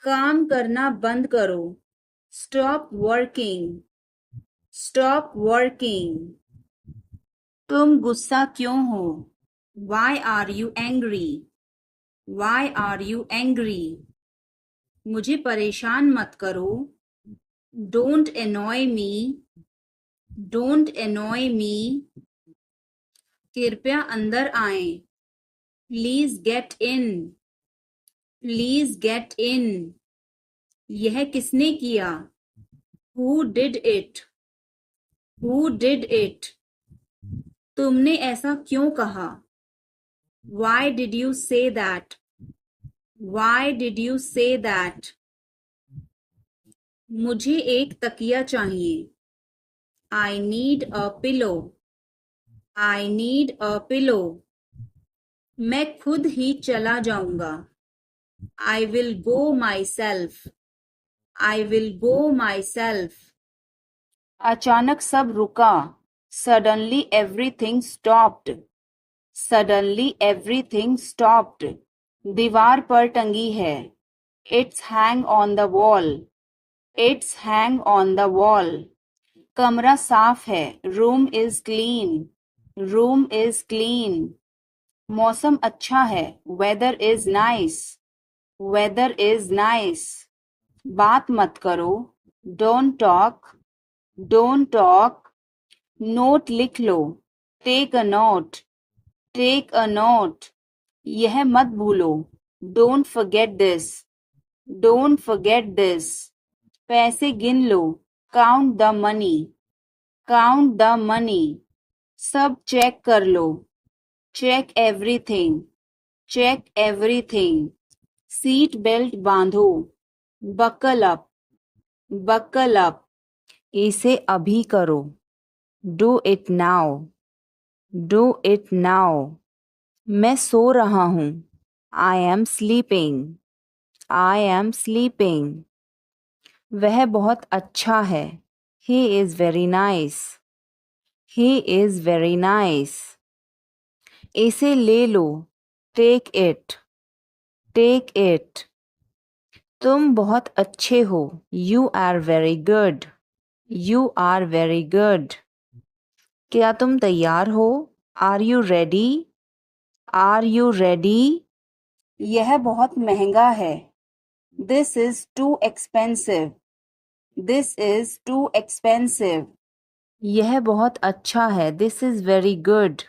काम करना बंद करो। Stop working. Stop working. तुम गुस्सा क्यों हो? Why are you angry? Why are you angry? मुझे परेशान मत करो। Don't annoy me. Don't annoy me. कृपया अंदर आएं। Please get in. Please get in. यह किसने किया? Who did it? Who did it? तुमने ऐसा क्यों कहा? Why did you say that? Why did you say that? मुझे एक तकिया चाहिए। I need a pillow. I need a pillow. मैं खुद ही चला जाऊंगा। I will go myself. I will go myself. अचानक सब रुका। Suddenly everything stopped. Suddenly everything stopped. दीवार पर टंगी है। It's hang on the wall. It's hang on the wall. कमरा साफ है। Room is clean. Room is clean. मौसम अच्छा है। Weather is nice. Weather is nice. बात मत करो। Don't talk. Don't talk. Note लिख लो। Take a note. Take a note. यह मत भूलो। Don't forget this. Don't forget this. पैसे गिन लो। Count the money. Count the money. सब चेक कर लो। Check everything. Check everything. Seat belt बांधो। Buckle up. Buckle up. इसे अभी करो। Do it now. Do it now. मैं सो रहा हूँ। I am sleeping. I am sleeping. वह बहुत अच्छा है। He is very nice. He is very nice. इसे ले लो। Take it. Take it. तुम बहुत अच्छे हो। You are very good. You are very good. क्या तुम तैयार हो? Are you ready? Are you ready? यह बहुत महंगा है। This is too expensive. This is too expensive. यह बहुत अच्छा है। This is very good.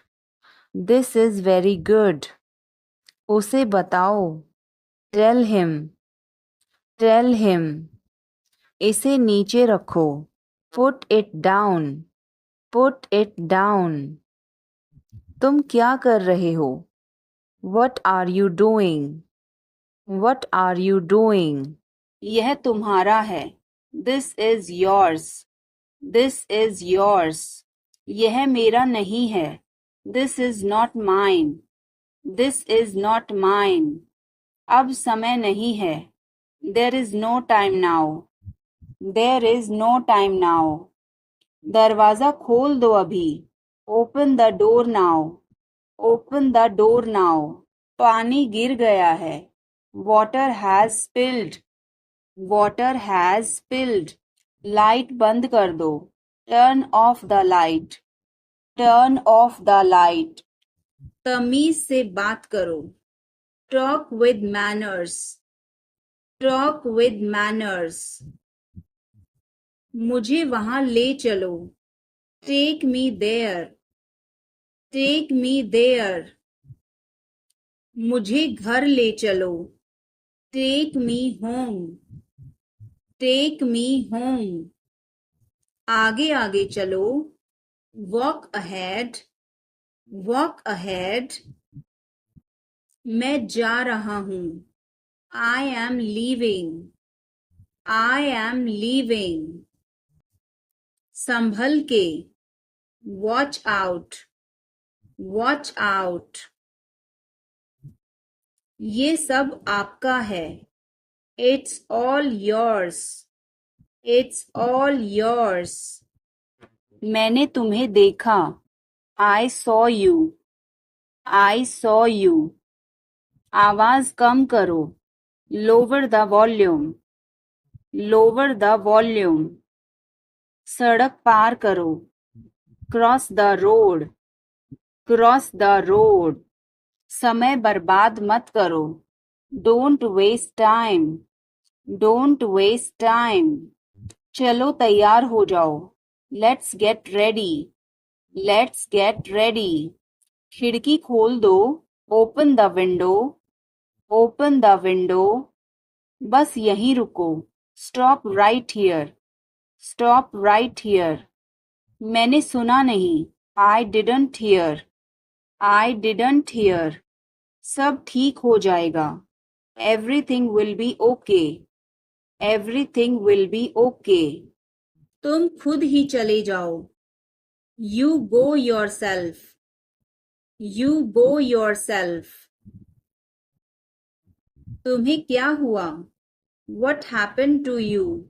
This is very good. उसे बताओ। Tell him. Tell him. इसे नीचे रखो। Put it down. Put it down. तुम क्या कर रहे हो? What are you doing? What are you doing? यह तुम्हारा है। This is yours. This is yours. यह मेरा नहीं है। This is not mine. This is not mine. अब समय नहीं है। There is no time now. There is no time now. दरवाजा खोल दो अभी। Open the door now. Open the door now. पानी गिर गया है। Water has spilled. Water has spilled. Light बंद कर दो। Turn off the light. Turn off the light. तमीज से बात करो। Talk with manners. Talk with manners. मुझे वहां ले चलो। Take me there. Take me there. मुझे घर ले चलो। Take me home. Take me home. आगे आगे चलो। Walk ahead. Walk ahead. मैं जा रहा हूँ। I am leaving. I am leaving. संभल के। Watch out. Watch out. ये सब आपका है। It's all yours. It's all yours. मैंने तुम्हें देखा। I saw you. I saw you. आवाज कम करो। lower the volume, lower the volume. सड़क पार करो, cross the road, cross the road. समय बर्बाद मत करो, don't waste time, don't waste time. चलो तैयार हो जाओ, let's get ready, let's get ready. खिड़की खोल दो, open the window, open the window. बस यहीं रुको, stop right here, stop right here. मैंने सुना नहीं, I didn't hear, I didn't hear. सब ठीक हो जाएगा, everything will be okay, everything will be okay. तुम खुद ही चले जाओ, you go yourself, you go yourself. तुम्हें क्या हुआ, what happened to you,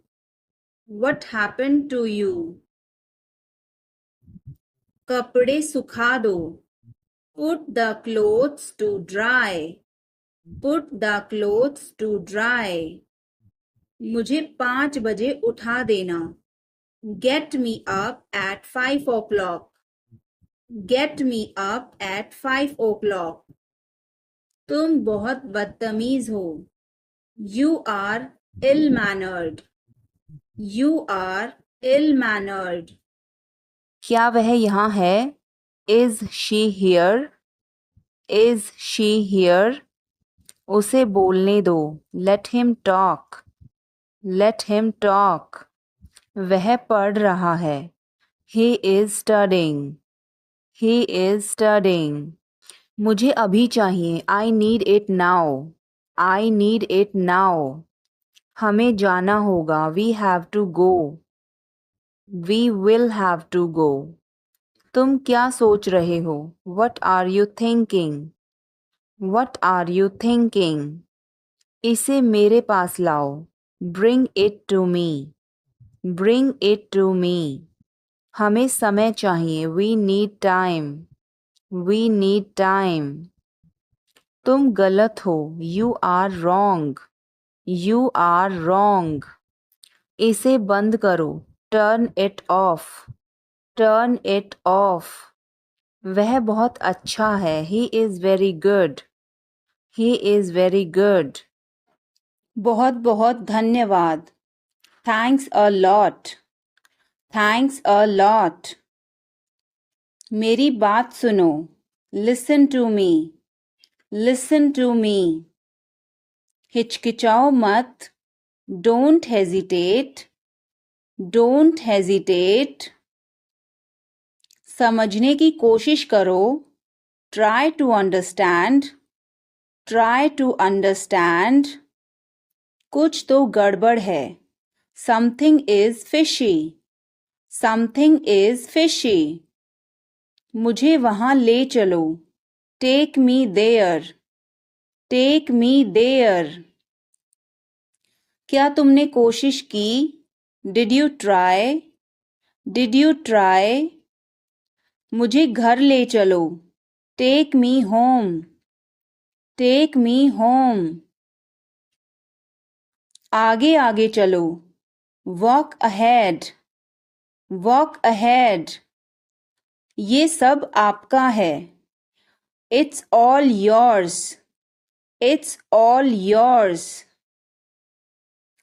what happened to you. कपड़े सुखा दो, put the clothes to dry, put the clothes to dry. मुझे 5 बजे उठा देना, get me up at 5 o'clock, get me up at 5 o'clock. तुम बहुत बदतमीज हो, you are ill-mannered, you are ill-mannered. क्या वह यहाँ है, is she here, is she here. उसे बोलने दो, let him talk, let him talk. वह पढ़ रहा है, he is studying, he is studying. मुझे अभी चाहिए, I need it now, I need it now. हमें जाना होगा, we have to go, we will have to go. तुम क्या सोच रहे हो, what are you thinking, what are you thinking. इसे मेरे पास लाओ, bring it to me, bring it to me. हमें समय चाहिए, we need time, we need time. तुम गलत हो, you are wrong, you are wrong. इसे बंद करो, turn it off, turn it off. वह बहुत अच्छा है, he is very good, he is very good. बहुत बहुत धन्यवाद, thanks a lot, thanks a lot. मेरी बात सुनो, listen to me, listen to me. हिचकिचाओ मत, don't hesitate, don't hesitate. समझने की कोशिश करो, try to understand, try to understand. कुछ तो गड़बड़ है, something is fishy, something is fishy. मुझे वहाँ ले चलो, take me there, take me there. क्या तुमने कोशिश की, did you try, did you try. मुझे घर ले चलो, take me home, take me home. आगे आगे चलो, walk ahead, walk ahead. ये सब आपका है, it's all yours, it's all yours.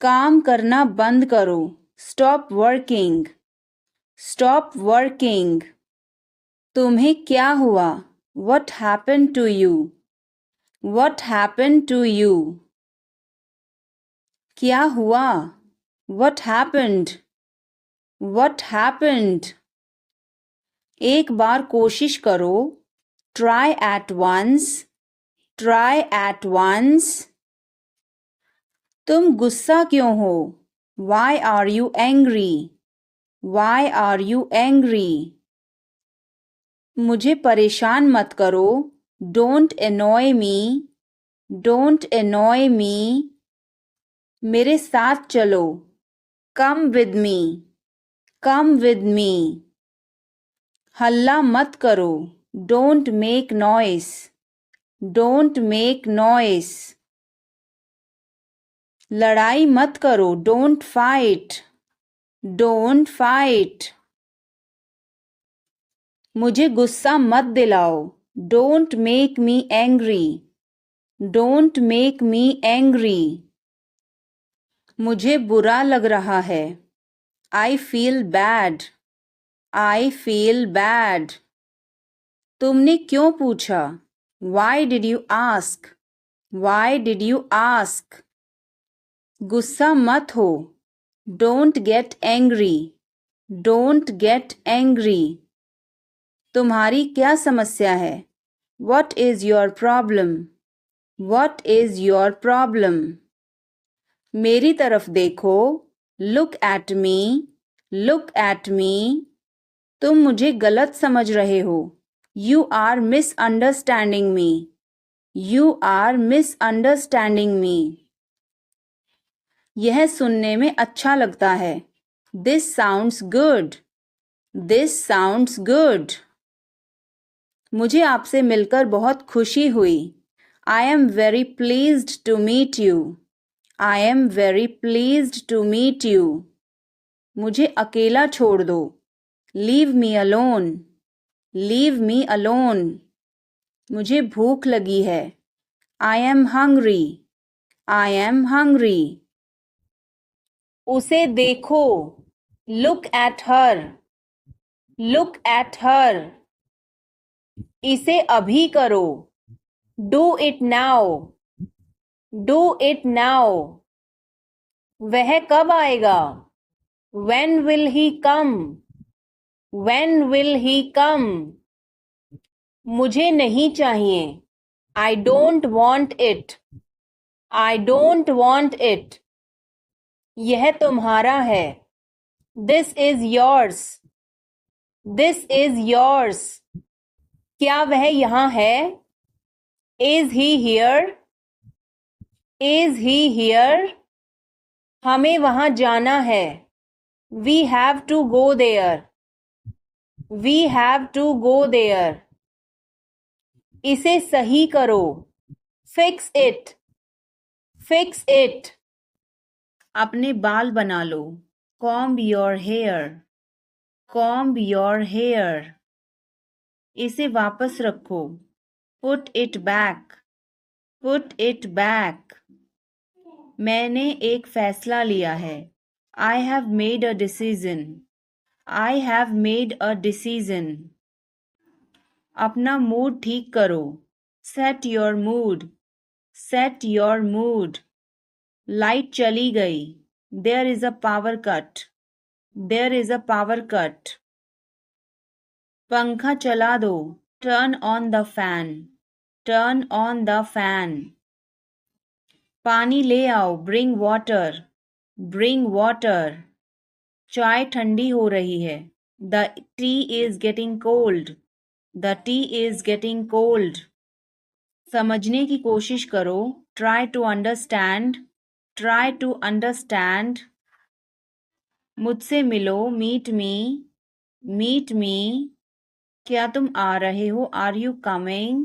काम करना बंद करो, stop working, stop working. तुम्हें क्या हुआ, what happened to you, what happened to you. क्या हुआ, what happened, what happened. एक बार कोशिश करो, try at once, try at once. तुम गुस्सा क्यों हो, why are you angry, why are you angry. मुझे परेशान मत करो, don't annoy me, don't annoy me. मेरे साथ चलो, come with me, come with me. हल्ला मत करो, don't make noise, don't make noise. लड़ाई मत करो, डोंट फाइट, डोंट फाइट। मुझे गुस्सा मत दिलाओ, don't make me angry, don't make me angry. मुझे बुरा लग रहा है, I feel bad, I feel bad. तुमने क्यों पूछा, why did you ask, why did you ask. गुस्सा मत हो, don't get angry, don't get angry. तुम्हारी क्या समस्या है, what is your problem, what is your problem. मेरी तरफ देखो, look at me, look at मी। तुम मुझे गलत समझ रहे हो, you are misunderstanding me, you are misunderstanding me. यह सुनने में अच्छा लगता है, this sounds good, this sounds good. मुझे आपसे मिलकर बहुत खुशी हुई, I am very pleased to meet you, I am very pleased to meet you. मुझे अकेला छोड़ दो, leave me alone, leave me alone. मुझे भूख लगी है, I am hungry, I am hungry. उसे देखो, look at her, look at her. इसे अभी करो, do it now, do it now. वह कब आएगा, when will he come, when will he come। मुझे नहीं चाहिए, I don't want it, I don't want it। यह तुम्हारा है, this is yours, this is yours। क्या वह यहाँ है, is he here, is he here। हमें वहाँ जाना है, we have to go there, we have to go there। इसे सही करो, fix it, fix it। अपने बाल बना लो, comb your hair, comb your hair। इसे वापस रखो, put it back, put it back। मैंने एक फैसला लिया है, I have made a decision, I have made a decision। अपना मूड ठीक करो, set your mood, set your mood। Light चली गई, there is a power cut, there is a power cut। पंखा चला दो, turn on the fan, turn on the fan। पानी ले आओ, bring water, bring water। चाय ठंडी हो रही है, the tea is getting cold, the tea is getting cold। समझने की कोशिश करो, try to understand, try to understand। मुझसे मिलो, meet me, meet me। क्या तुम आ रहे हो, are you coming,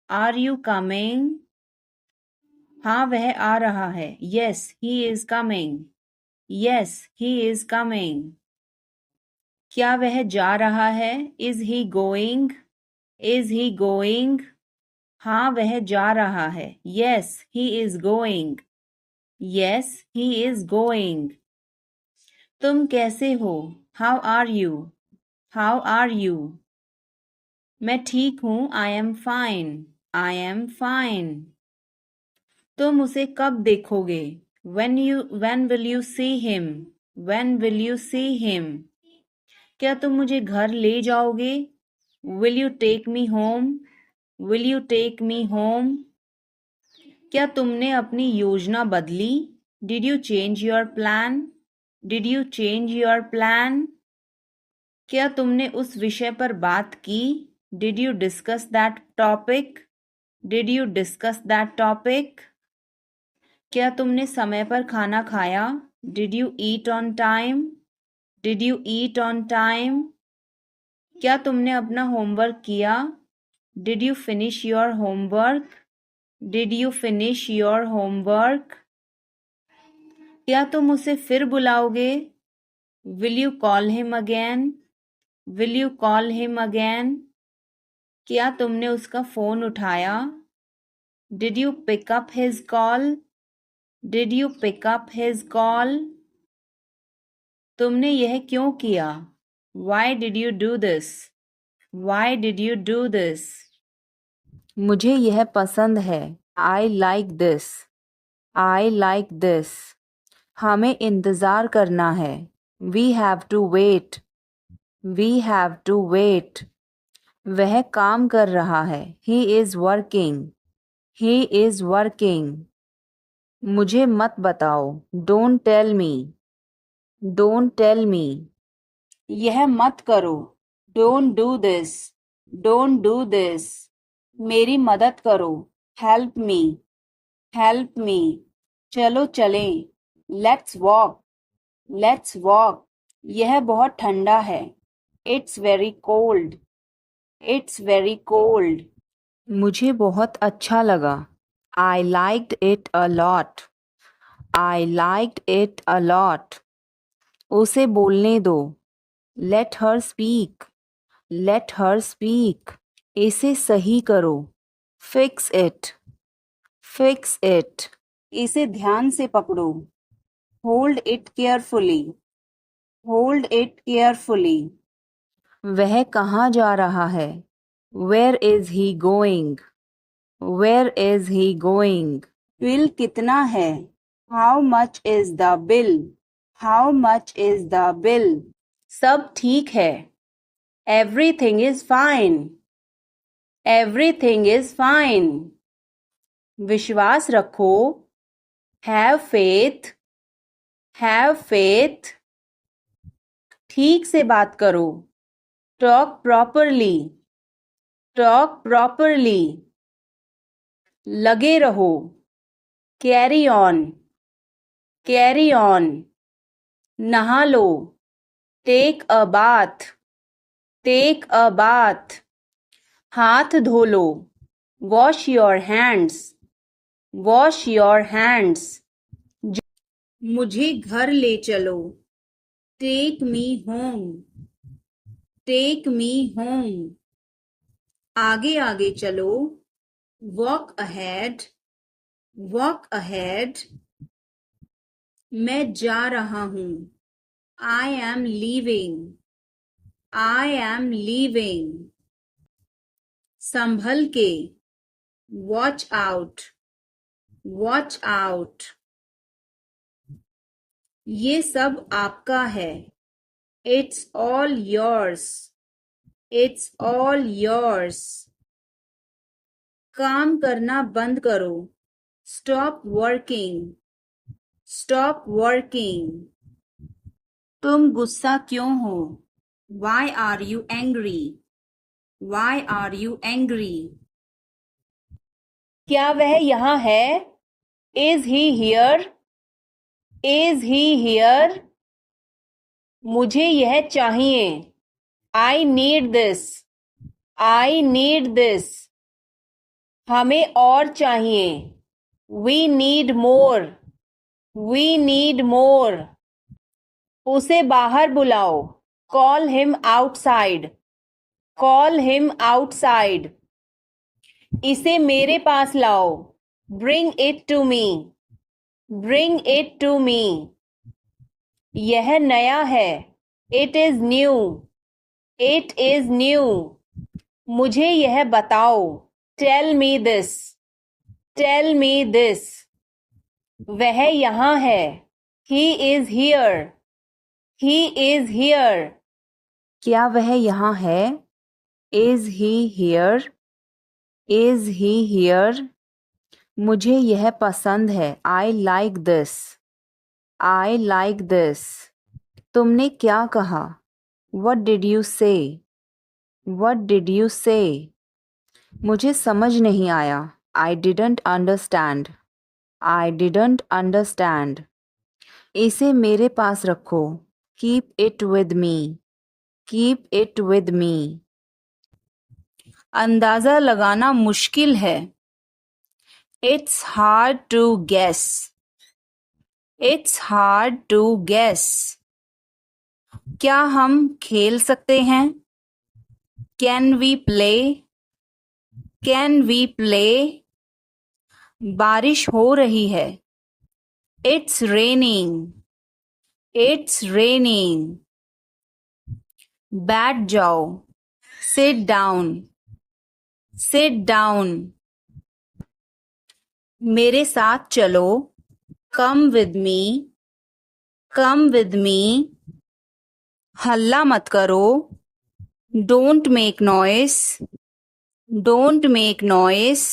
are you coming। हाँ वह आ रहा है, yes he is coming, yes he is coming। क्या वह जा रहा है, is he going, is he going। हाँ वह जा रहा है, yes he is going, yes he is going। तुम कैसे हो, how are you, how are you। मैं ठीक हूँ, I am fine, I am fine। तुम उसे कब देखोगे, when will you see him, when will you see him। क्या तुम मुझे घर ले जाओगे, will you take me home, will you take me home। क्या तुमने अपनी योजना बदली, did you change your plan, did you change your plan। क्या तुमने उस विषय पर बात की, did you discuss that topic, did you discuss that topic। क्या तुमने समय पर खाना खाया, did you eat on time, did you eat on time। क्या तुमने अपना होमवर्क किया, did you finish your homework, did you finish your homework। क्या तुम उसे फिर बुलाओगे? Will you call him again? Will you call him again? क्या तुमने उसका फोन उठाया? Did you pick up his call? Did you pick up his call? तुमने यह क्यों किया? Why did you do this? Why did you do this? मुझे यह पसंद है. I like this. I like this. हमें इंतज़ार करना है. We have to wait. We have to wait. वह काम कर रहा है. He is working. He is working. मुझे मत बताओ. Don't tell me. Don't tell me. यह मत करो. Don't do this. Don't do this. मेरी मदद करो. Help me. Help me. चलो चलें. Let's walk. Let's walk. यह बहुत ठंडा है. It's very cold. It's very cold. मुझे बहुत अच्छा लगा. I liked it a lot. I liked it a lot. उसे बोलने दो. Let her speak. Let her speak. इसे सही करो. Fix it. Fix it. इसे ध्यान से पकड़ो. Hold it carefully. Hold it carefully. वह कहाँ जा रहा है? Where is he going? Where is he going? Bill कितना है? How much is the bill? How much is the bill? सब ठीक है. Everything is fine. Everything is fine. विश्वास रखो. Have faith. Have faith. ठीक से बात करो. Talk properly. Talk properly. लगे रहो. Carry on. Carry on. नहा लो. Take a bath. Take a bath. हाथ धो लो. Wash your hands. Wash your hands. मुझे घर ले चलो. Take me home. Take me home. आगे आगे चलो. Walk ahead. Walk ahead. मैं जा रहा हूँ. I am leaving. I am leaving. संभल के. Watch out. Watch out. ये सब आपका है. It's all yours. It's all yours. काम करना बंद करो. Stop working. Stop working. तुम गुस्सा क्यों हो? Why are you angry? Why are you angry? क्या वह यहाँ है? Is he here? Is he here? मुझे यह चाहिए. I need this. I need this. हमें और चाहिए. We need more. We need more. उसे बाहर बुलाओ. Call him outside. Call him outside. इसे मेरे पास लाओ. Bring it to me. Bring it to me. यह नया है. It is new. It is new. मुझे यह बताओ. Tell me this. Tell me this. वह यहाँ है. He is here. He is here. क्या वह यहाँ है? Is he here? Is he here? मुझे यह पसंद है. I like this. I like this. तुमने क्या कहा? What did you say? What did you say? मुझे समझ नहीं आया. I didn't understand. I didn't understand. इसे मेरे पास रखो. Keep it with me. Keep it with me. अंदाज़ा लगाना मुश्किल है. It's hard to guess. It's hard to guess. क्या हम खेल सकते हैं? Can we play? Can we play? बारिश हो रही है. It's raining. It's raining. बैठ जाओ. Sit down. Sit down. मेरे साथ चलो. Come with me. Come with me. हल्ला मत करो. Don't make noise. Don't make noise.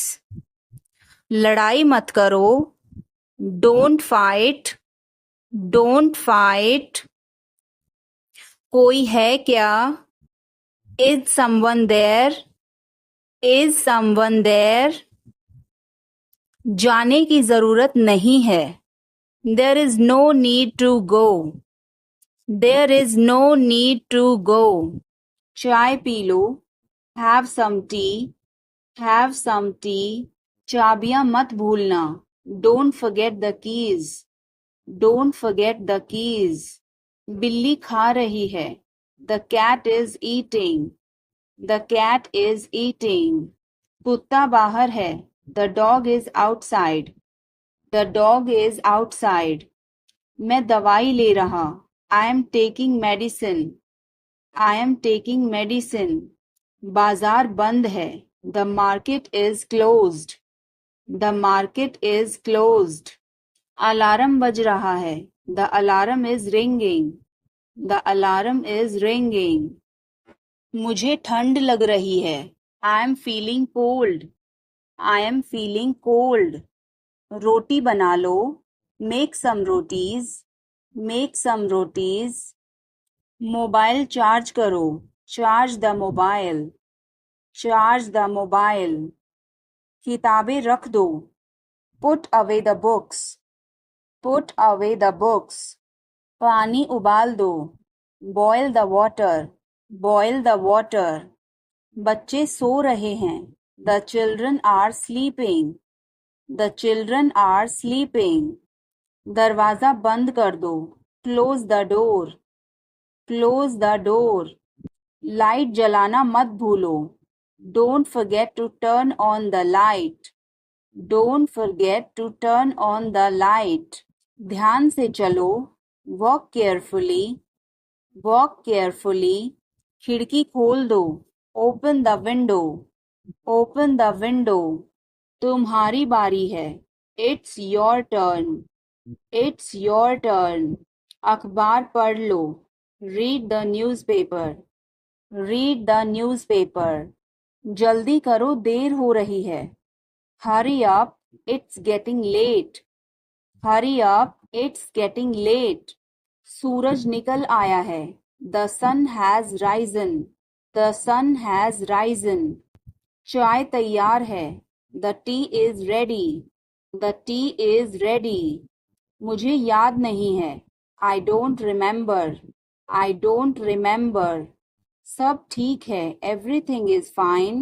लड़ाई मत करो. Don't fight. Don't fight. कोई है क्या? Is someone there? Is someone there? जाने की जरूरत नहीं है. There is no need to go. There is no need to go. चाय P low. Have some tea. Have some tea. चाबियां मत भूलना. Don't forget the keys. Don't forget the keys. बिल्ली खा रही है. The cat is eating. The cat is eating. कुत्ता बाहर है. The dog is outside. The dog is outside. मैं दवाई ले रहा. I am taking medicine. I am taking medicine. बाजार बंद है. The market is closed. The market is closed. Alarm बज रहा है. The alarm is ringing. The alarm is ringing. मुझे ठंड लग रही है. I am feeling cold. I am feeling cold. रोटी बना लो. Make some rotis. Make some rotis. Mobile charge करो. Charge the mobile. Charge the mobile. किताबें रख दो. Put away the books. Put away the books. पानी उबाल दो. Boil the water. Boil the water. बच्चे सो रहे हैं. The children are sleeping. The children are sleeping. दरवाजा बंद कर दो. Close the door. Close the door. Light जलाना मत भूलो. Don't forget to turn on the light. Don't forget to turn on the light. ध्यान से चलो. Walk carefully. Walk carefully. खिड़की खोल दो. Open the window. Open the window. तुम्हारी बारी है. It's your turn. It's your turn. अखबार पढ़ लो. Read the newspaper. Read the newspaper. जल्दी करो, देर हो रही है. Hurry up, it's getting late. Hurry up, it's getting late. सूरज निकल आया है. The sun has risen. The sun has risen. चाय तैयार है. The tea is ready. The tea is ready. मुझे याद नहीं है. I don't remember. I don't remember. सब ठीक है. Everything is fine.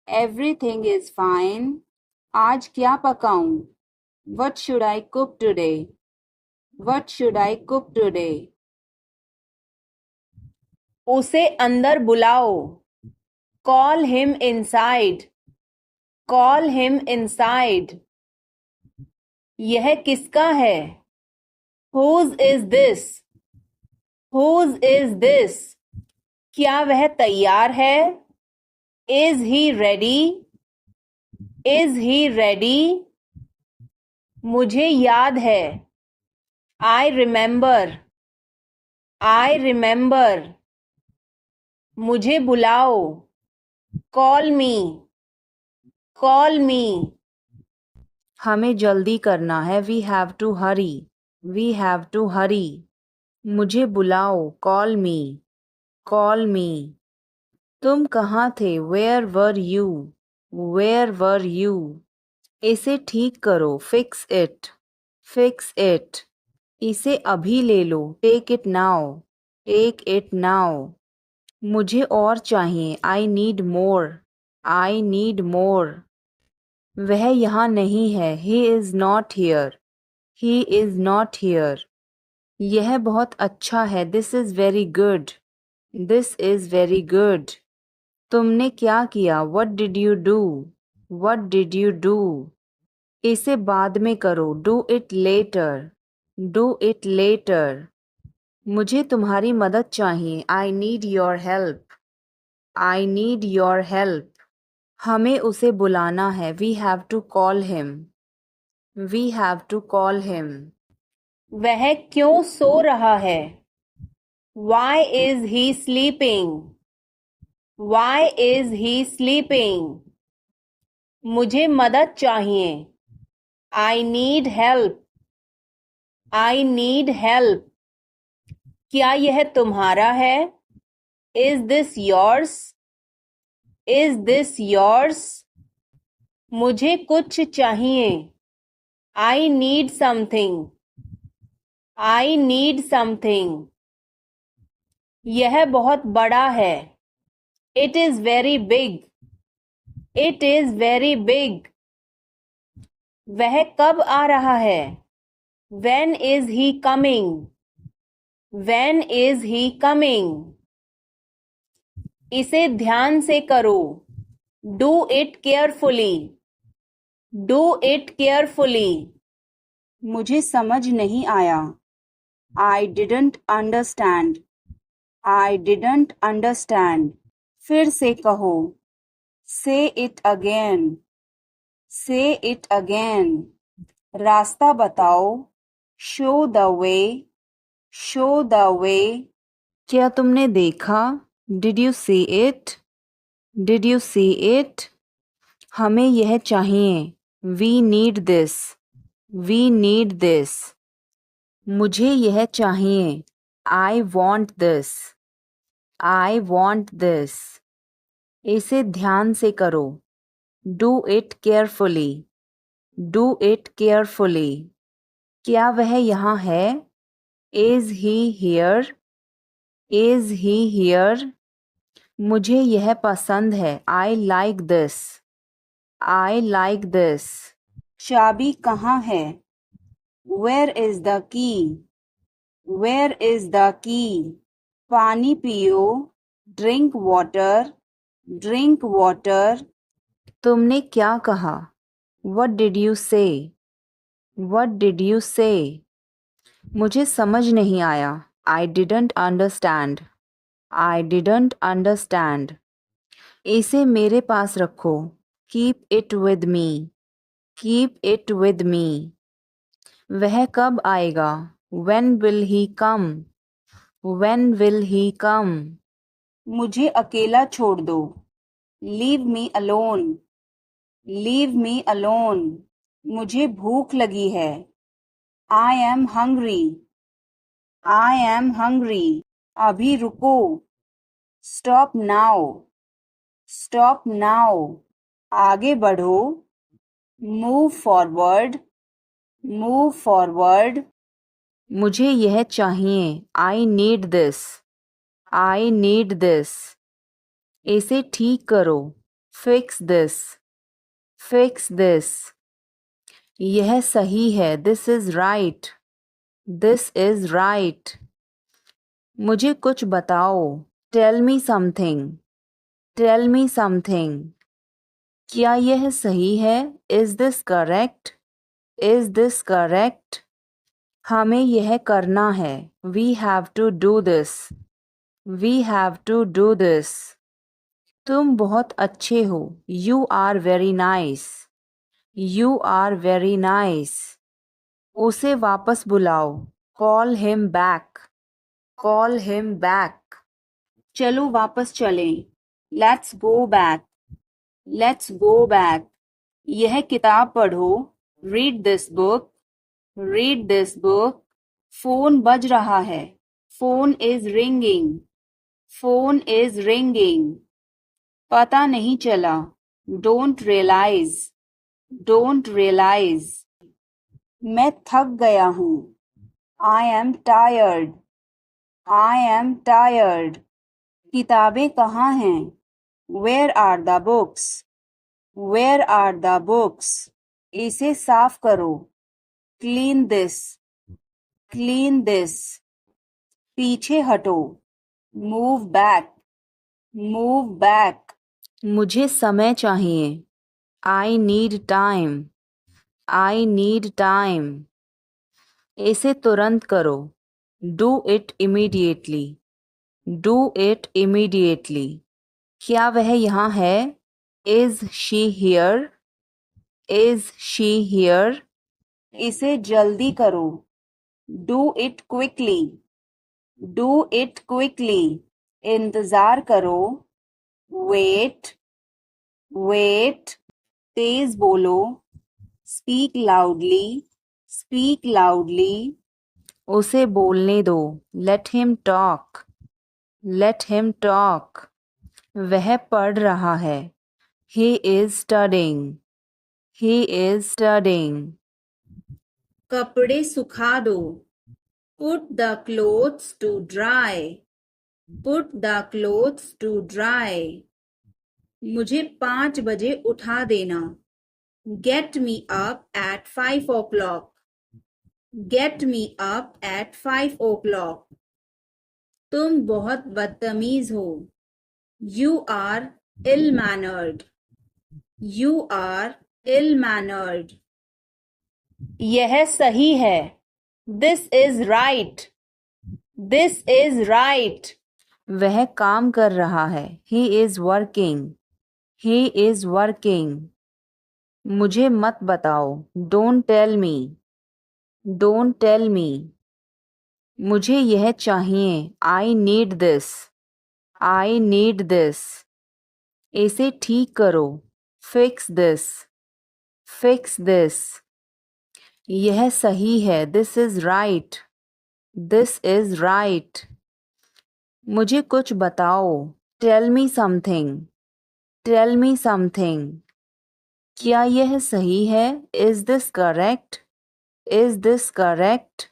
Everything is fine. आज क्या पकाऊं? What should I cook today? What should I cook today? उसे अंदर बुलाओ. Call him inside. Call him inside. यह किसका है? Whose is this? Whose is this? क्या वह तैयार है? Is he ready? Is he ready? मुझे याद है. I remember. I remember. मुझे बुलाओ. Call me. Call me. हमें जल्दी करना है. We have to hurry. We have to hurry. मुझे बुलाओ. Call me. Call me. तुम कहाँ थे? Where were you? Where were you? इसे ठीक करो. Fix it. Fix it. इसे अभी ले लो. Take it now. Take it now. मुझे और चाहिए. I need more. I need more. वह यहाँ नहीं है. He is not here. He is not here. यह बहुत अच्छा है. This is very good. This is very good. तुमने क्या किया? What did you do? What did you do? इसे बाद में करो. Do it later. Do it later. मुझे तुम्हारी मदद चाहिए. I need your help. I need your help. हमें उसे बुलाना है. We have to call him. We have to call him. वह क्यों सो रहा है? Why is he sleeping? Why is he sleeping? मुझे मदद चाहिए. I need help. I need help. क्या यह तुम्हारा है? Is this yours? Is this yours? मुझे कुछ चाहिए. I need something. I need something. यह बहुत बड़ा है. It is very big. It is very big. वह कब आ रहा है? When is he coming? When is he coming? इसे ध्यान से करो. Do it carefully. Do it carefully. मुझे समझ नहीं आया. I didn't understand. I didn't understand. फिर से कहो. Say it again. Say it again. रास्ता बताओ. Show the way. Show the way. क्या तुमने देखा? Did you see it? Did you see it? हमें यह चाहिए. We need this. We need this. मुझे यह चाहिए. I want this. I want this. इसे ध्यान से करो. Do it carefully. Do it carefully. क्या वह यहाँ है? Is he here? Is he here? मुझे यह पसंद है. I like this. I like this. चाबी कहाँ है? Where is the key? Where is the key? पानी पियो. Drink water. Drink water. तुमने क्या कहा? What did you say? What did you say? मुझे समझ नहीं आया. I didn't understand. I didn't understand. इसे मेरे पास रखो. Keep it with me. Keep it with me. वह कब आएगा? When will he come? When will he come? मुझे अकेला छोड़ दो. Leave me alone. Leave me alone. मुझे भूख लगी है. I am hungry. I am hungry. अभी रुको. Stop now. Stop now. आगे बढ़ो. Move forward. Move forward. मुझे यह चाहिए. I need this. I need this. इसे ठीक करो. Fix this. Fix this. यह सही है. This is right. This is right. मुझे कुछ बताओ. Tell me something. Tell me something. क्या यह सही है? Is this correct? Is this correct? हमें यह करना है. We have to do this. We have to do this. तुम बहुत अच्छे हो. You are very nice. You are very nice. उसे वापस बुलाओ. Call him back. Call him back. चलो वापस चलें. Let's go back. Let's go back. यह किताब पढ़ो. Read this book. Read this book. Phone बज रहा है. Phone is ringing. Phone is ringing. पता नहीं चला. Don't realize. Don't realize. मैं थक गया हूँ. I am tired. I am tired. किताबें कहाँ हैं? Where are the books? Where are the books? इसे साफ करो. Clean this, clean this. पीछे हटो, मूव बैक, मूव बैक। मुझे समय चाहिए, I need time, I need time. इसे तुरंत करो, do it immediately, do it immediately. क्या वह यहाँ है? Is she here, is she here. इसे जल्दी करो, do it quickly, do it quickly. इंतजार करो, वेट, वेट। तेज बोलो, स्पीक लाउडली, स्पीक लाउडली। उसे बोलने दो, let him talk, let him talk. वह पढ़ रहा है, he is studying, he is studying. कपड़े सुखा दो, put the clothes to dry, put the clothes to dry. मुझे 5 बजे उठा देना, get me up at 5 o'clock, get me up at 5 o'clock। तुम बहुत बदतमीज हो, you are ill mannered, you are ill mannered. यह सही है, this is right, this is right. वह काम कर रहा है, he is working, he is working. मुझे मत बताओ, don't tell me, don't tell me. मुझे यह चाहिए, I need this, I need this. इसे ठीक करो, फिक्स दिस, फिक्स दिस। यह सही है, this is right, this is right. मुझे कुछ बताओ, tell me something, tell me something. क्या यह सही है? Is this correct, is this correct.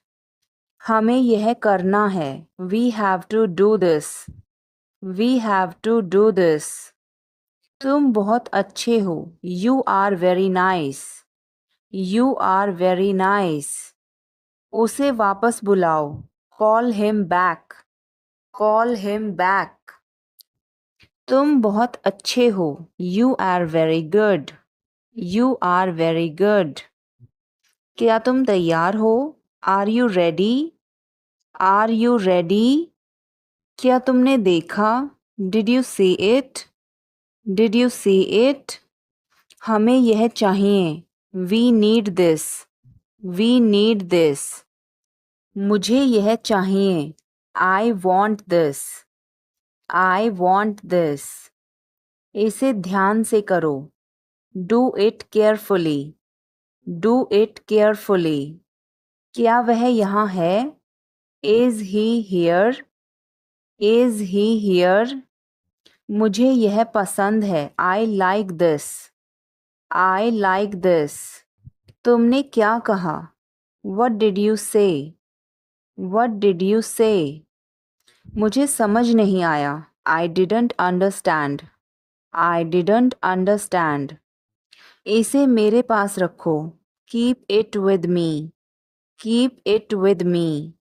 हमें यह करना है, we have to do this, we have to do this. तुम बहुत अच्छे हो, you are very nice, you are very nice. उसे वापस बुलाओ, call him back, call him back. तुम बहुत अच्छे हो, you are very good, you are very good. क्या तुम तैयार हो? Are you ready, are you ready. क्या तुमने देखा? Did you see it, did you see it. हमें यह चाहिए, we need this, we need this. मुझे यह चाहिए, I want this, I want this. इसे ध्यान से करो, do it carefully, do it carefully. क्या वह यहाँ है? Is he here, is he here. मुझे यह पसंद है, I like this, I like this. तुमने क्या कहा? वट डिड यू से, वट डिड यू से। मुझे समझ नहीं आया, I didn't understand, I didn't understand. इसे मेरे पास रखो, keep it with me, keep it with मी।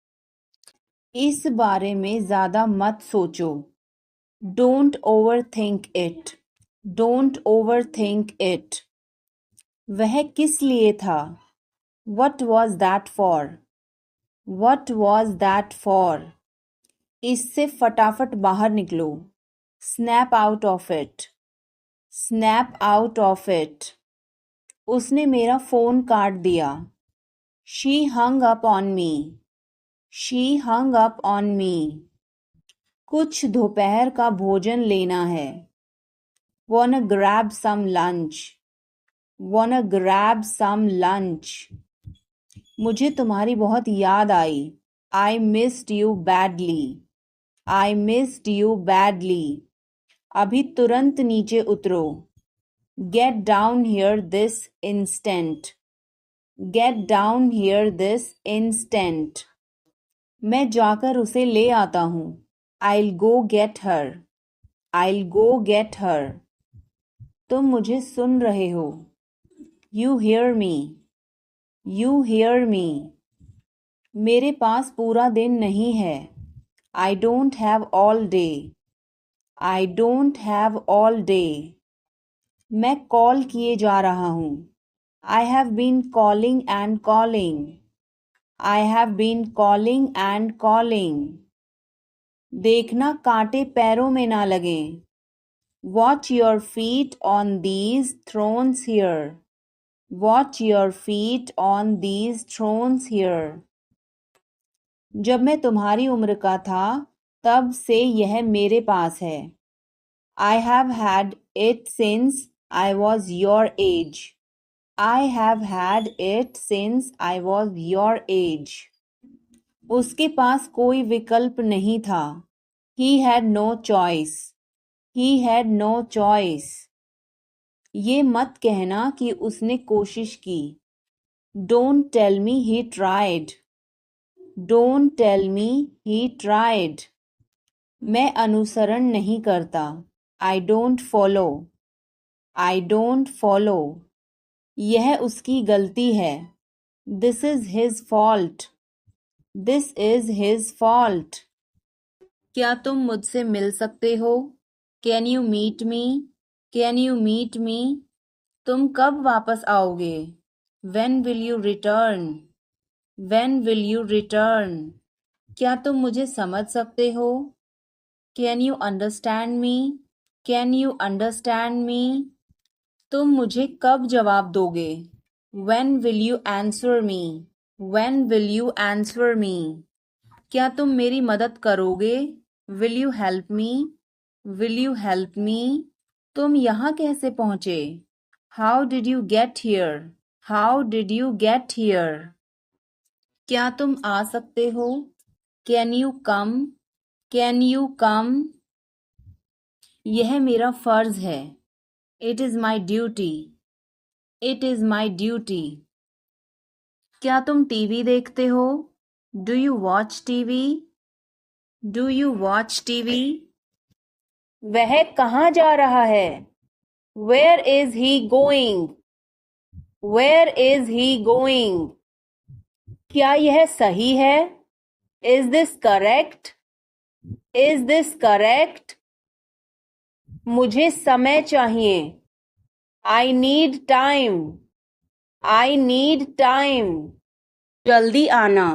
इस बारे में ज़्यादा मत सोचो, don't over think it, don't over think it. वह किस लिए था? What was that for, what was that for. इससे फटाफट बाहर निकलो, snap out of it, snap out of it. उसने मेरा फ़ोन काट दिया, she hung up on me, she hung up on me. कुछ दोपहर का भोजन लेना है, wanna grab some lunch, wanna grab some lunch। मुझे तुम्हारी बहुत याद आई, I missed you badly, I missed you badly। अभी तुरंत नीचे उतरो, get down here this instant, get down here this instant। मैं जाकर उसे ले आता हूँ, I'll go get her, I'll go get her। तुम मुझे सुन रहे हो, you hear me, You hear me. मेरे पास पूरा दिन नहीं है. I don't have all day. I don't have all day. मैं कॉल किए जा रहा हूँ. I have been calling and calling. I have been calling and calling. देखना कांटे पैरों में ना लगें. Watch your feet on these thrones here. Watch your feet on these thrones here. जब मैं तुम्हारी उम्र का था तब से यह मेरे पास है. I have had it since I was your age. I have had it since I was your age. उसके पास कोई विकल्प नहीं था. He had no choice. He had no choice. ये मत कहना कि उसने कोशिश की. Don't tell me he tried. Don't tell me he tried. मैं अनुसरण नहीं करता. I don't follow. I don't follow. यह उसकी गलती है. This is his fault. This is his fault. क्या तुम मुझसे मिल सकते हो? Can you meet me? Can you meet me? तुम कब वापस आओगे? When will you return? When will you return? क्या तुम मुझे समझ सकते हो? Can you understand me? Can you understand me? तुम मुझे कब जवाब दोगे? When will you answer me? When will you answer me? क्या तुम मेरी मदद करोगे? Will you help me? Will you help me? तुम यहाँ कैसे पहुँचे? How did you get here? How did you get here? क्या तुम आ सकते हो? Can you come? Can you come? यह मेरा फर्ज है. It is my duty. It is my duty. क्या तुम टीवी देखते हो? Do you watch TV? Do you watch TV? वह कहाँ जा रहा है? Where is he going? Where is he going? क्या यह सही है? Is this correct? Is this correct? मुझे समय चाहिए. I need time. I need time. जल्दी आना.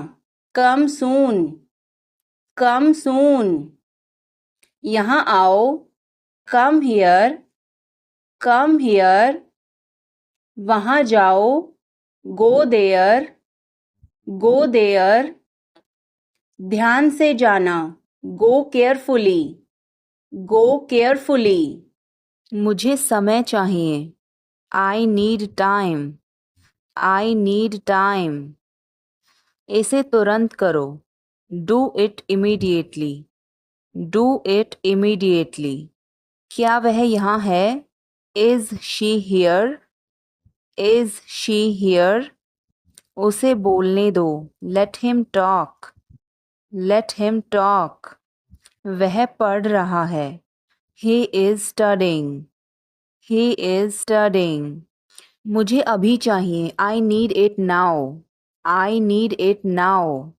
Come soon. Come soon. यहाँ आओ. Come here. Come here. वहाँ जाओ. Go there. Go there. ध्यान से जाना. Go carefully. Go carefully. मुझे समय चाहिए. I need time. I need time. इसे तुरंत करो. Do it immediately. Do it immediately. क्या वह यहाँ है? Is she here? Is she here? उसे बोलने दो. Let him talk. Let him talk. वह पढ़ रहा है. He is studying. He is studying. मुझे अभी चाहिए. I need it now. I need it now.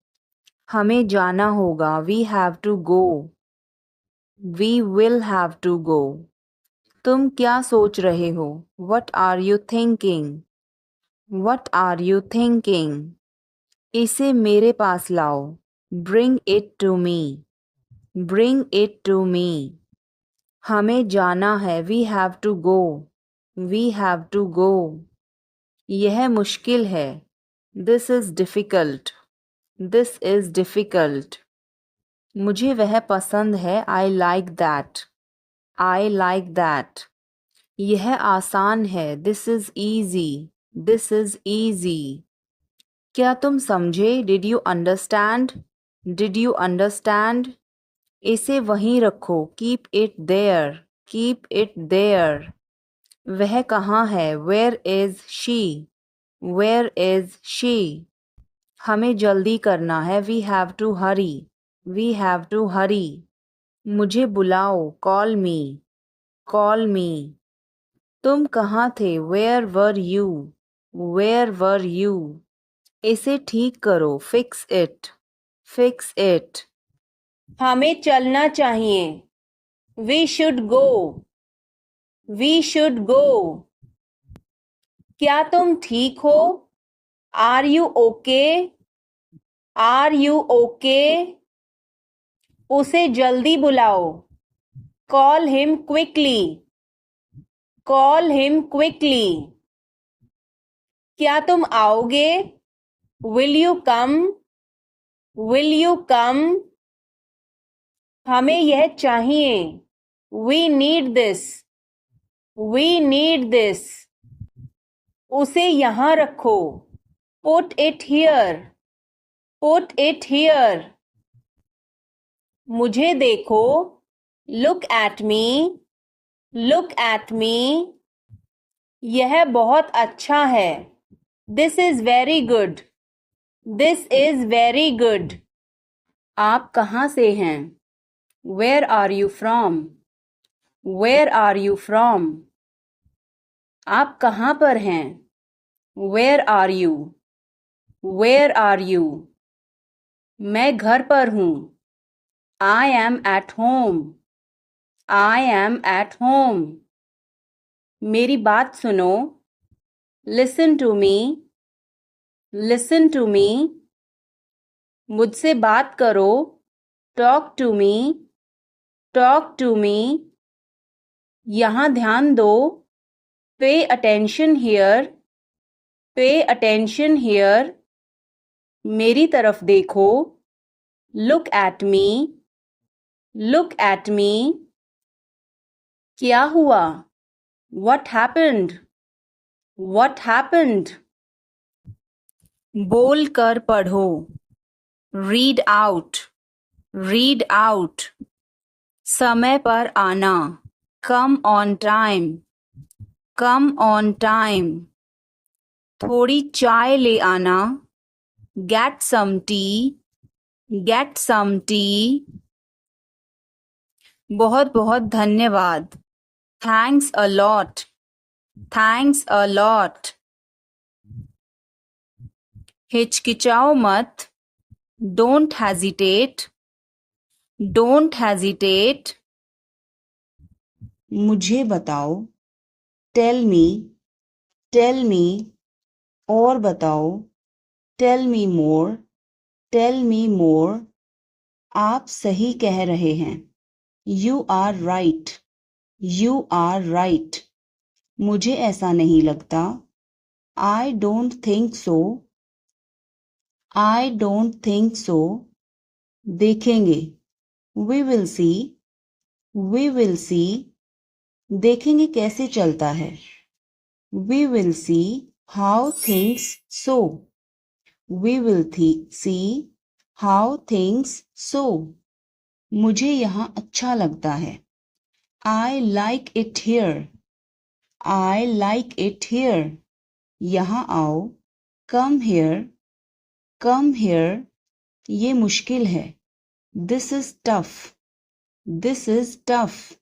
हमें जाना होगा. We have to go. We will have to go. तुम क्या सोच रहे हो? What are you thinking? What are you thinking? इसे मेरे पास लाओ. Bring it to me. Bring it to me. हमें जाना है. We have to go. We have to go. यह मुश्किल है. This is difficult. This is difficult. मुझे वह पसंद है. I like that. I like that. यह आसान है. This is easy. This is easy. क्या तुम समझे? Did you understand? Did you understand? इसे वहीं रखो. Keep it there. Keep it there. वह कहाँ है? Where is she? Where is she? हमें जल्दी करना है. We have to hurry. We have to hurry. मुझे बुलाओ. Call me. Call me. तुम कहाँ थे? Where were you? Where were you? इसे ठीक करो, फिक्स इट, फिक्स इट। हमें चलना चाहिए, we should go, we should go. क्या तुम ठीक हो, are you okay, are you okay. उसे जल्दी बुलाओ, call him quickly, call him quickly. क्या तुम आओगे, will you come, will you come. हमें यह चाहिए, we need this, we need this. उसे यहां रखो, put it here, put it here. मुझे देखो, look at me, look at me. यह बहुत अच्छा है, this is very good, this is very good. आप कहाँ से हैं, where are you from, where are you from. आप कहाँ पर हैं, where are you, where are you. मैं घर पर हूँ, I am at home, I am at home. मेरी बात सुनो, listen to me, listen to me. मुझसे बात करो, talk to me, talk to me. यहाँ ध्यान दो, pay attention here, pay attention here. मेरी तरफ देखो, look at me, look at मी। क्या हुआ, व्हाट हैपेंड, व्हाट हैपेंड। बोल कर पढ़ो, रीड आउट, रीड आउट। समय पर आना, come on time, come on time. थोड़ी चाय ले आना, get some tea, get some tea. बहुत बहुत धन्यवाद, thanks a lot, thanks a lot. हिचकिचाओ मत, डोंट हेजिटेट, डोंट हेजिटेट। मुझे बताओ, टेल मी, टेल मी। और बताओ, टेल मी मोर, टेल मी मोर। आप सही कह रहे हैं, you are right, you are right. मुझे ऐसा नहीं लगता, I don't think so, I don't think so. देखेंगे, we will see, we will see. देखेंगे कैसे चलता है, we will see how things so, we will see how things so. मुझे यहाँ अच्छा लगता है, I like it here, I like it here. यहाँ आओ, कम हियर, कम हियर। ये मुश्किल है, this is tough, this is tough.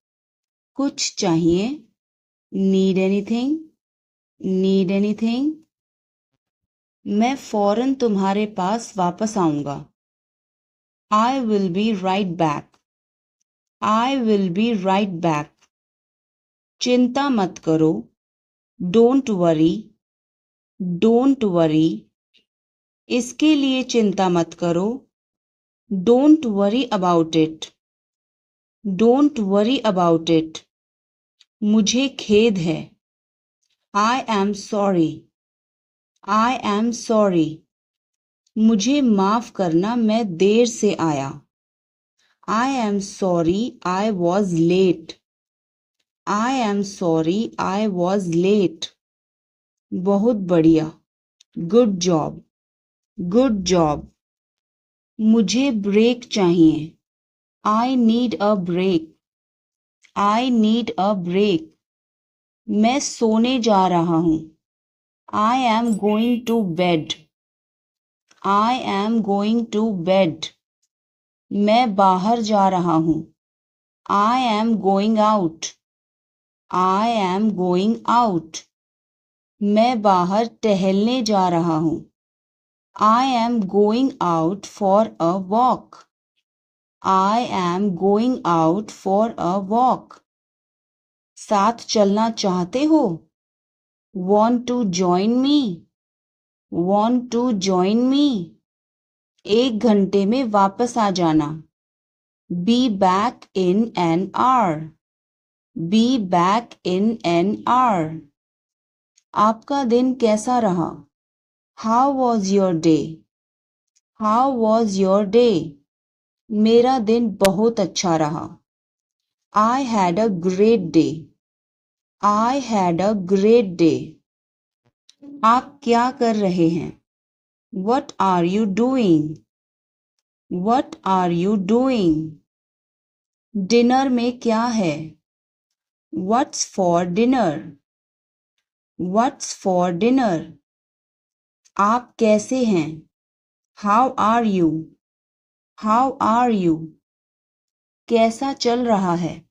कुछ चाहिए, नीड एनीथिंग, नीड एनीथिंग। मैं फौरन तुम्हारे पास वापस आऊंगा, I will be right back, I will be right back. चिंता मत करो, डोंट वरी, डोंट वरी। इसके लिए चिंता मत करो, don't worry about it, don't worry about it. मुझे खेद है, I am sorry, I am sorry. मुझे माफ करना, मैं देर से आया, I am sorry I was late, I am sorry I was late. बहुत बढ़िया, गुड जॉब, गुड जॉब। मुझे ब्रेक चाहिए, I need a break, I need a break. मैं सोने जा रहा हूँ, I am going to bed, I am going to bed. मैं बाहर जा रहा हूँ, I am going out, I am going out. मैं बाहर टहलने जा रहा हूँ, I am going out for a walk. I am going out for a walk. साथ चलना चाहते हो? Want to join me? Want to join me? 1 घंटे में वापस आ जाना. Be back in an hour. Be back in an hour. आपका दिन कैसा रहा? How was your day? How was your day? मेरा दिन बहुत अच्छा रहा. I had a great day. I had a great day. आप क्या कर रहे हैं? What are you doing? What are you doing? Dinner में क्या है? What's for dinner? What's for dinner? आप कैसे हैं? How are you? How are you? कैसा चल रहा है?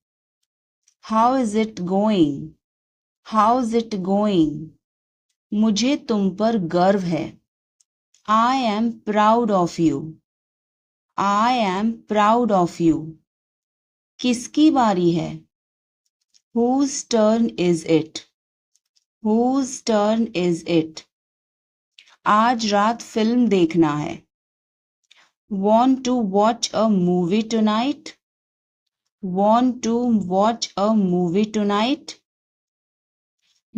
How is it going? How's it going? मुझे तुम पर गर्व है. I am proud of you. I am proud of you. किसकी बारी है? Whose turn is it? Whose turn is it? आज रात फिल्म देखना है. Want to watch a movie tonight? Want to watch a movie tonight?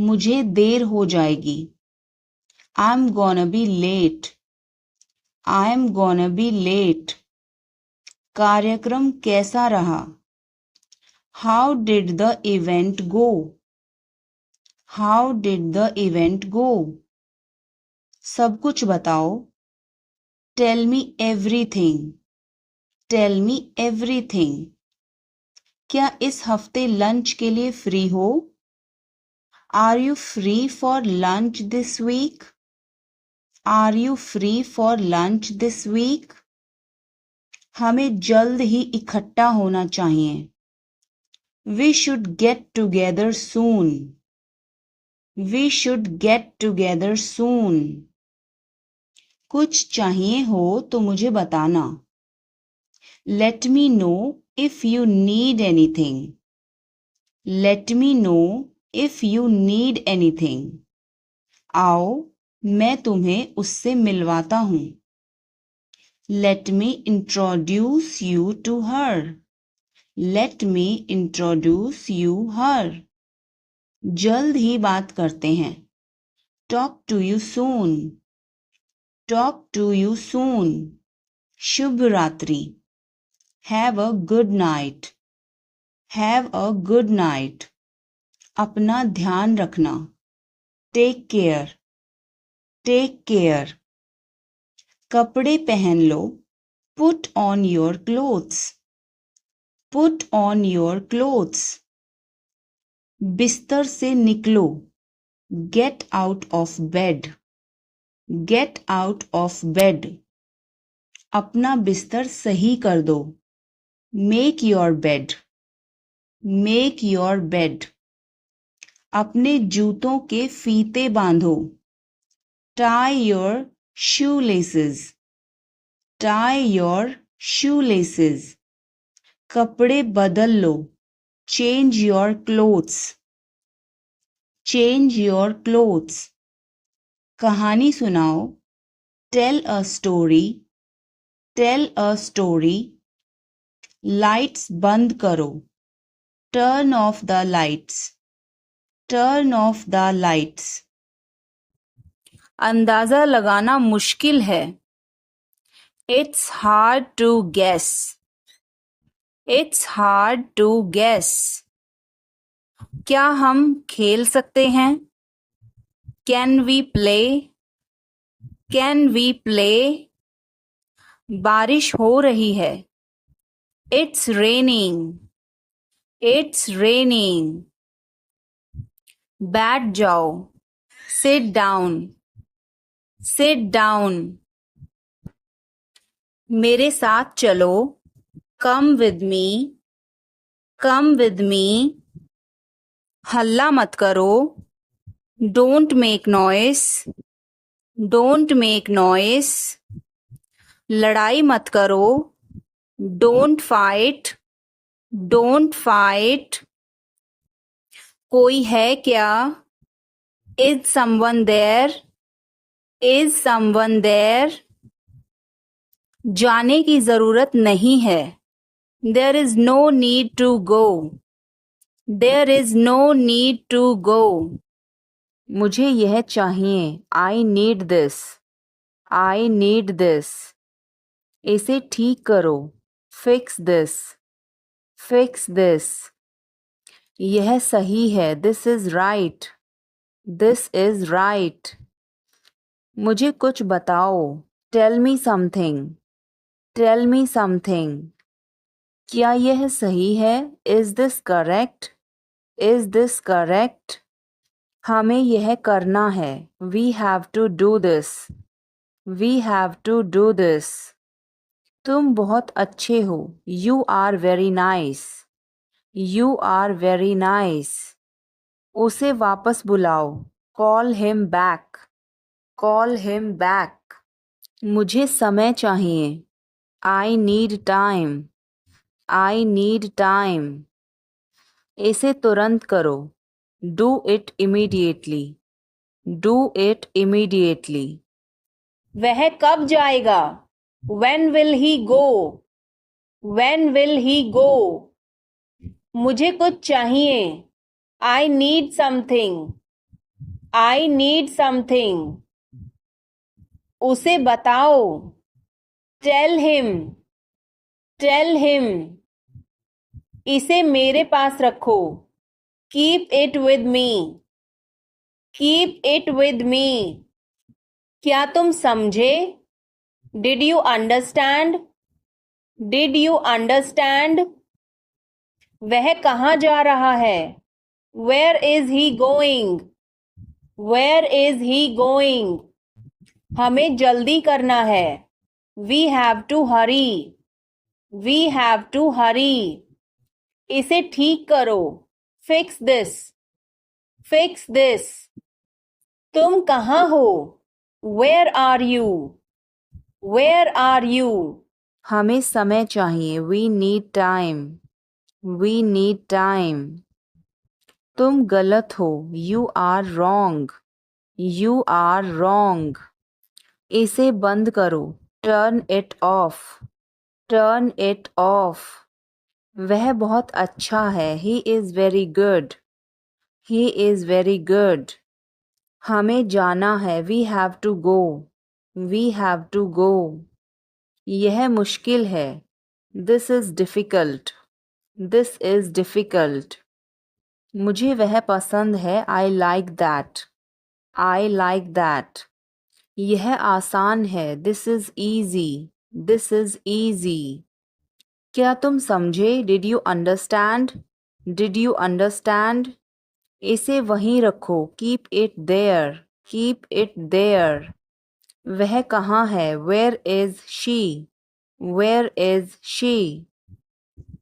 मुझे देर हो जाएगी. I'm gonna be late. I'm gonna be late. कार्यक्रम कैसा रहा? How did the event go? How did the event go? सब कुछ बताओ. Tell me everything. Tell me everything. क्या इस हफ्ते लंच के लिए फ्री हो? Are you free for lunch this week? Are you free for lunch this week? हमें जल्द ही इकट्ठा होना चाहिए. We should get together soon. We should get together soon. कुछ चाहिए हो तो मुझे बताना. Let me know if you need anything. Let me know if you need anything. आओ मैं तुम्हें उससे मिलवाता हूँ. Let me introduce you to her. Let me introduce you her. जल्द ही बात करते हैं. Talk to you soon. Talk to you soon. शुभ रात्रि. Have a good night. Have a good night. अपना ध्यान रखना. Take care. Take care. कपड़े पहन लो. Put on your clothes. Put on your clothes. बिस्तर से निकलो. Get out of bed. Get out of bed. अपना बिस्तर सही कर दो. Make your bed. Make your bed. अपने जूतों के फीते बांधो. Tie your shoelaces. Tie your shoelaces. कपड़े बदल लो. Change your clothes. Change your clothes. कहानी सुनाओ. Tell a story. Tell a story. Lights बंद करो. Turn off the lights. Turn off the lights. अंदाजा लगाना मुश्किल है. It's hard to guess. It's hard to guess. क्या हम खेल सकते हैं? Can we play? Can we play? बारिश हो रही है. It's raining. It's raining. बैठ जाओ. Sit down. Sit down. मेरे साथ चलो. Come with me. Come with me. हल्ला मत करो. Don't make noise. Don't make noise, लड़ाई मत करो, डोंट फाइट, डोंट फाइट। कोई है क्या, is someone there, is someone there. जाने की जरूरत नहीं है, there is no need to go, there is no need to go. मुझे यह चाहिए, I need this, I need this. इसे ठीक करो, फिक्स दिस, फिक्स दिस। यह सही है, this is right, this is right. मुझे कुछ बताओ, tell me something, tell me something. क्या यह सही है, is this correct, is this correct. हमें यह करना है, we have to do this, we have to do this. तुम बहुत अच्छे हो, you are very nice, you are very nice. उसे वापस बुलाओ, call him back, call him back. मुझे समय चाहिए, I need time, I need time. इसे तुरंत करो, do it immediately, do it immediately. वह कब जाएगा, when will he go, when will he go. मुझे कुछ चाहिए, I need something, I need something. उसे बताओ, टेल हिम, टेल हिम। इसे मेरे पास रखो, keep it with me, keep it with me. क्या तुम समझे, did you understand, did you understand. वह कहाँ जा रहा है, where is he going, where is he going. हमें जल्दी करना है, we have to hurry, we have to hurry. इसे ठीक करो, फिक्स दिस, फिक्स दिस। तुम कहाँ हो, where are you, where are you. हमें समय चाहिए, we need time, we need time. तुम गलत हो, you are wrong, you are wrong. इसे बंद करो, turn it off, turn it off. वह बहुत अच्छा है, he is very good, he is very good. हमें जाना है, we have to go, we have to go. यह मुश्किल है, this is difficult, this is difficult. मुझे वह पसंद है, I like that, I like that. यह आसान है, this is easy, this is easy. क्या तुम समझे, did you understand, did you understand. इसे वहीं रखो, keep it there, keep it there. वह कहाँ है, where is she, where is she.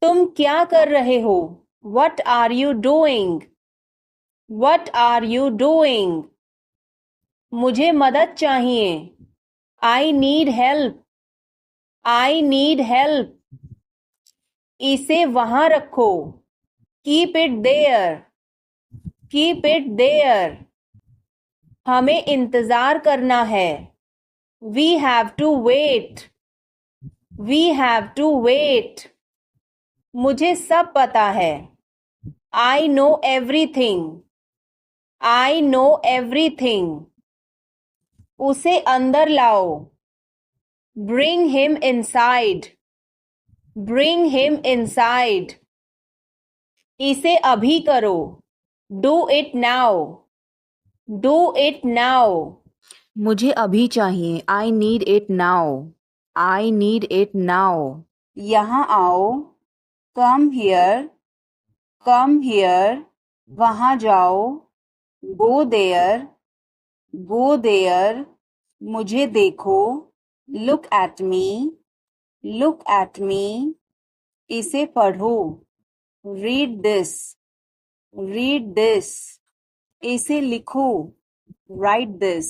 तुम क्या कर रहे हो, what are you doing, what are you doing. मुझे मदद चाहिए, I need help, I need help. इसे वहां रखो, keep it there, keep it there. हमें इंतजार करना है, we have to wait, we have to wait. मुझे सब पता है, I know everything, I know everything. उसे अंदर लाओ, bring him inside, bring him inside. इसे अभी करो, do it now, do it now. मुझे अभी चाहिए, I need it now, I need it now. यहाँ आओ, कम हियर, कम हियर। वहाँ जाओ, गो देयर, गो देयर। मुझे देखो, look at me, look at me. इसे पढ़ो, रीड दिस, रीड दिस। इसे लिखो, राइट दिस,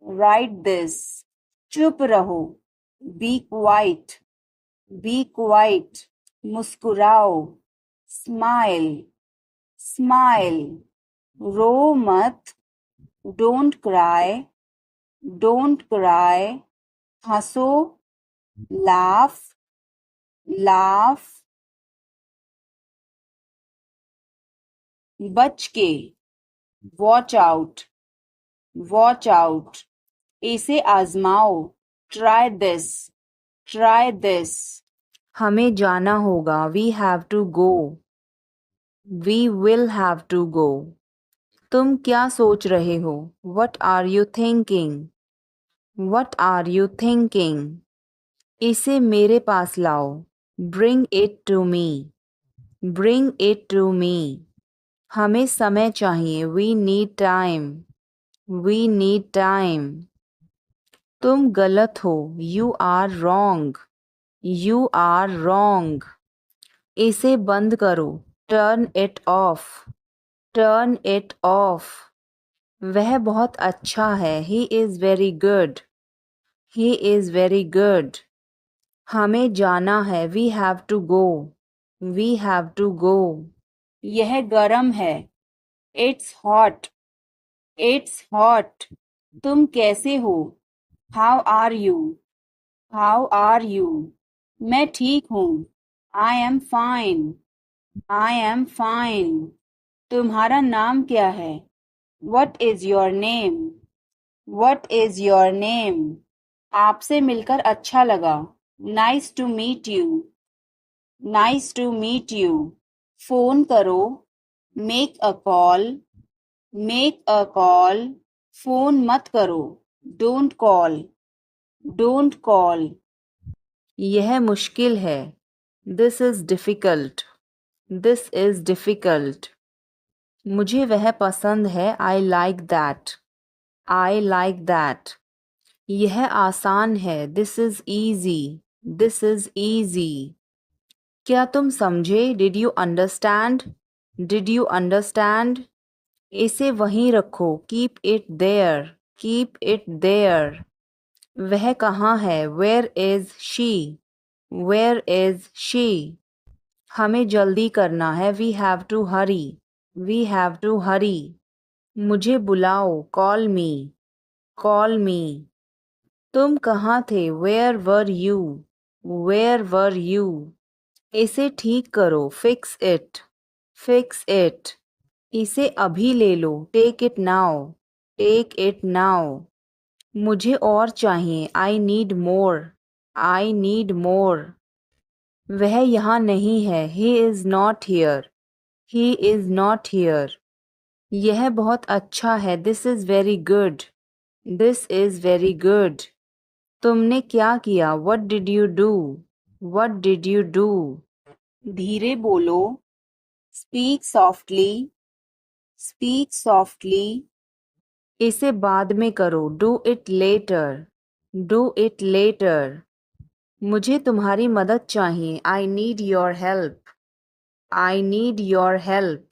Write this. चुप रहो. Be quiet. Be quiet. मुस्कुराओ. Smile. Smile. रो मत. Don't cry. Don't cry. हंसो. Laugh. Laugh. बच के. Watch out. Watch out. इसे आजमाओ. Try this. Try this. हमें जाना होगा. We have to go. We will have to go. तुम क्या सोच रहे हो? What are you thinking? What are you thinking? इसे मेरे पास लाओ. Bring it to me. Bring it to me. हमें समय चाहिए. We need time. We need time. तुम गलत हो. You are wrong. You are wrong. इसे बंद करो. Turn it off. Turn it off. वह बहुत अच्छा है. He is very good. He is very good. हमें जाना है. We have to go. We have to go. यह गरम है. It's hot. It's hot. तुम कैसे हो? How are you? How are you? मैं ठीक हूँ. I am fine. I am fine. तुम्हारा नाम क्या है? What is your name? What is your name? आपसे मिलकर अच्छा लगा. Nice to meet you. Nice to meet you. Phone करो. Make a call. Make a call. Phone मत करो. Don't call. Don't call. यह मुश्किल है. This is difficult. This is difficult. मुझे वह पसंद है. I like that. I like that. यह आसान है. This is easy. This is easy. क्या तुम समझे? Did you understand? Did you understand? इसे वहीं रखो. Keep it there. Keep it there. वह कहाँ है? Where is she? Where is she? हमें जल्दी करना है. We have to hurry. We have to hurry. मुझे बुलाओ. Call me. Call me. तुम कहाँ थे? Where were you? Where were you? इसे ठीक करो. Fix it. Fix it. इसे अभी ले लो. Take it now. Take it now. मुझे और चाहिए. I need more. I need more. वह यहाँ नहीं है. He is not here. He is not here. यह बहुत अच्छा है. This is very good. This is very good. तुमने क्या किया? What did you do? What did you do? धीरे बोलो. Speak softly. Speak softly. इसे बाद में करो. Do it later. Do it later. मुझे तुम्हारी मदद चाहिए. I need your help. I need your help.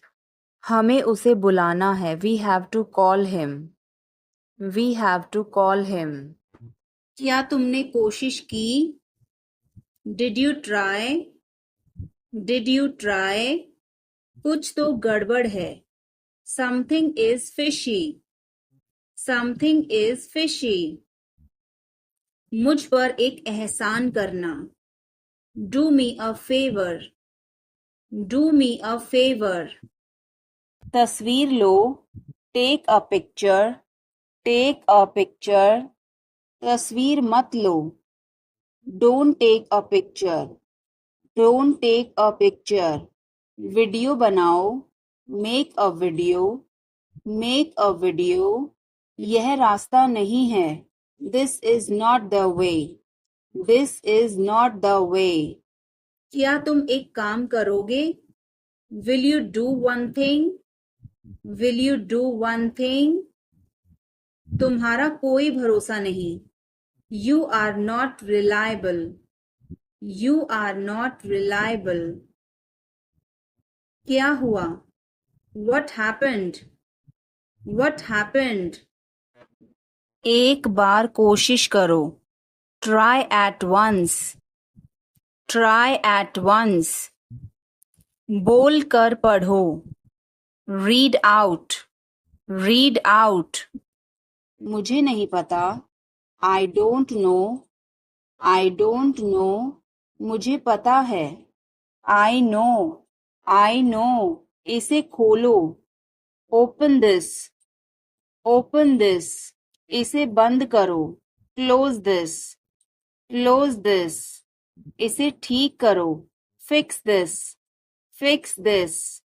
हमें उसे बुलाना है. We have to call him. We have to call him. क्या तुमने कोशिश की? Did you try? Did you try? कुछ तो गड़बड़ है. Something is fishy. Something is fishy. मुझ पर एक एहसान करना. Do me a favor. Do me a favor. तस्वीर लो. Take a picture. Take a picture. तस्वीर मत लो. Don't take a picture. Don't take a picture. Video बनाओ. Make a video. Make a video. यह रास्ता नहीं है. This is not the way. This is not the way. क्या तुम एक काम करोगे? Will you do one thing? Will you do one thing? तुम्हारा कोई भरोसा नहीं. You are not reliable. You are not reliable. क्या हुआ? What happened? What happened? एक बार कोशिश करो. Try at once. Try at once. बोल कर पढ़ो. Read out. Read out. मुझे नहीं पता. I don't know. I don't know. मुझे पता है. I know. I know. इसे खोलो. Open this. Open this. इसे बंद करो. Close this. Close this. इसे ठीक करो. Fix this. Fix this.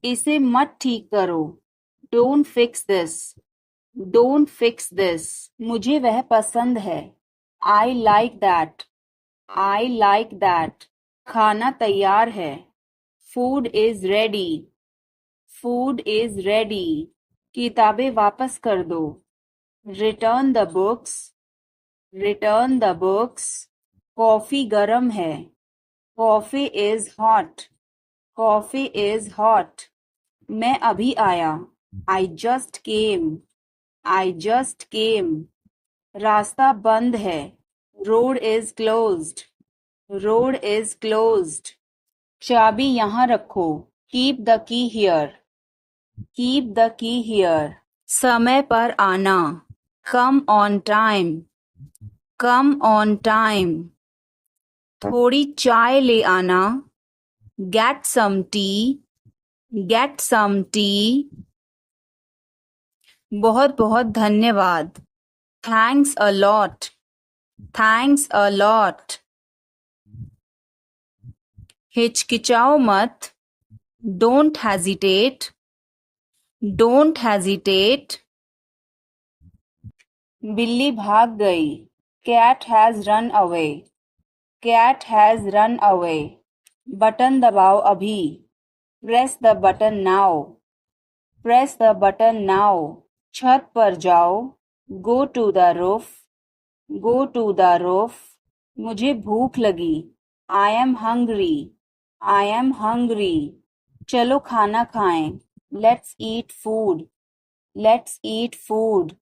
इसे मत ठीक करो. Don't fix this. Don't fix this. मुझे वह पसंद है. I like that. I like that. खाना तैयार है. Food is ready. Food is ready. किताबें वापस कर दो. Return the books. Return the books. Coffee गरम है. Coffee is hot. Coffee is hot. मैं अभी आया. I just came. I just came. रास्ता बंद है. Road is closed. Road is closed. चाबी यहाँ रखो. Keep the key here. Keep the key here. समय पर आना. Come on time. Come on time. थोड़ी चाय ले आना. Get some tea. Get some tea. बहुत बहुत धन्यवाद. Thanks a lot. Thanks a lot. हिचकिचाओ मत. Don't hesitate. Don't hesitate. बिल्ली भाग गई. Cat has run away. Cat has run away. Button दबाओ अभी. Press the button now. Press the button now. छत पर जाओ. Go to the roof. Go to the roof. मुझे भूख लगी. I am hungry. I am hungry. चलो खाना खाएं. Let's eat food. Let's eat food.